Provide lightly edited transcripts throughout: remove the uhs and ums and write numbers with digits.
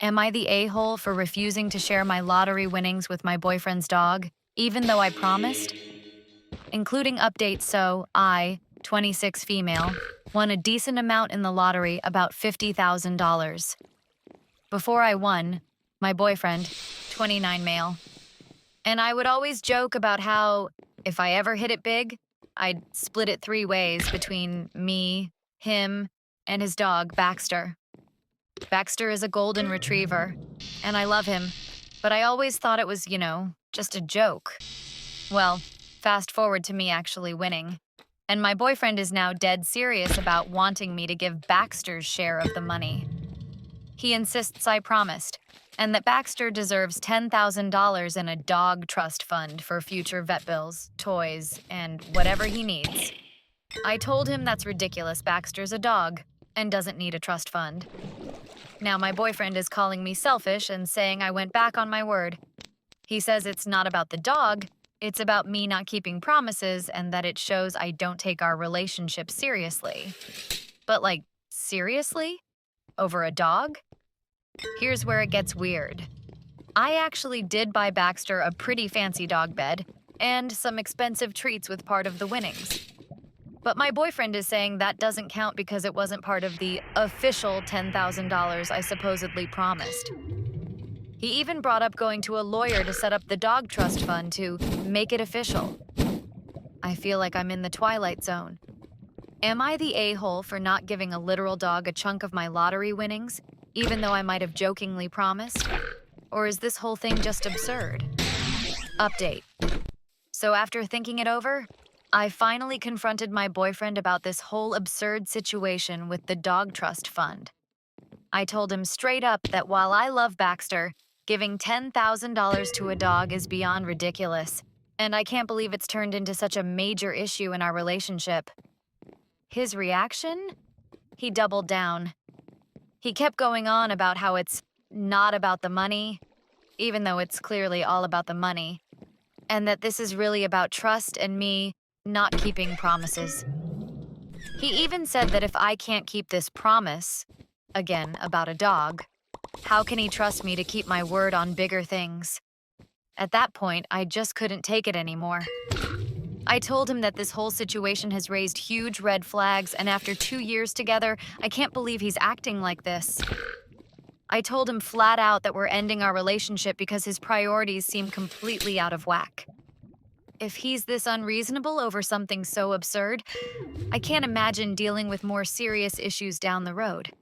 Am I the a-hole for refusing to share my lottery winnings with my boyfriend's dog, even though I promised? Including updates, so I, 26 female, won a decent amount in the lottery, about $50,000. Before I won, my boyfriend, 29 male. And I would always joke about how, if I ever hit it big, I'd split it 3 ways between me, him, and his dog, Baxter. Baxter is a golden retriever, and I love him, but I always thought it was, just a joke. Well, fast forward to me actually winning. And my boyfriend is now dead serious about wanting me to give Baxter's share of the money. He insists I promised, and that Baxter deserves $10,000 in a dog trust fund for future vet bills, toys, and whatever he needs. I told him that's ridiculous. Baxter's a dog and doesn't need a trust fund. Now my boyfriend is calling me selfish and saying I went back on my word. He says it's not about the dog, it's about me not keeping promises and that it shows I don't take our relationship seriously. But seriously? Over a dog? Here's where it gets weird. I actually did buy Baxter a pretty fancy dog bed and some expensive treats with part of the winnings. But my boyfriend is saying that doesn't count because it wasn't part of the official $10,000 I supposedly promised. He even brought up going to a lawyer to set up the dog trust fund to make it official. I feel like I'm in the twilight zone. Am I the a-hole for not giving a literal dog a chunk of my lottery winnings, even though I might have jokingly promised? Or is this whole thing just absurd? Update. So after thinking it over, I finally confronted my boyfriend about this whole absurd situation with the dog trust fund. I told him straight up that while I love Baxter, giving $10,000 to a dog is beyond ridiculous, and I can't believe it's turned into such a major issue in our relationship. His reaction? He doubled down. He kept going on about how it's not about the money, even though it's clearly all about the money, and that this is really about trust and me not keeping promises. He even said that if I can't keep this promise, again, about a dog, how can he trust me to keep my word on bigger things? At that point, I just couldn't take it anymore. I told him that this whole situation has raised huge red flags, and after 2 years together, I can't believe he's acting like this. I told him flat out that we're ending our relationship because his priorities seem completely out of whack. If he's this unreasonable over something so absurd, I can't imagine dealing with more serious issues down the road.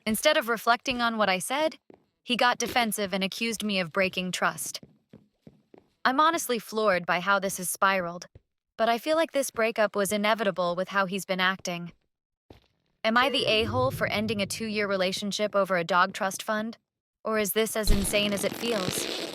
Instead of reflecting on what I said, he got defensive and accused me of breaking trust. I'm honestly floored by how this has spiraled, but I feel like this breakup was inevitable with how he's been acting. Am I the a-hole for ending a 2-year relationship over a dog trust fund? Or is this as insane as it feels?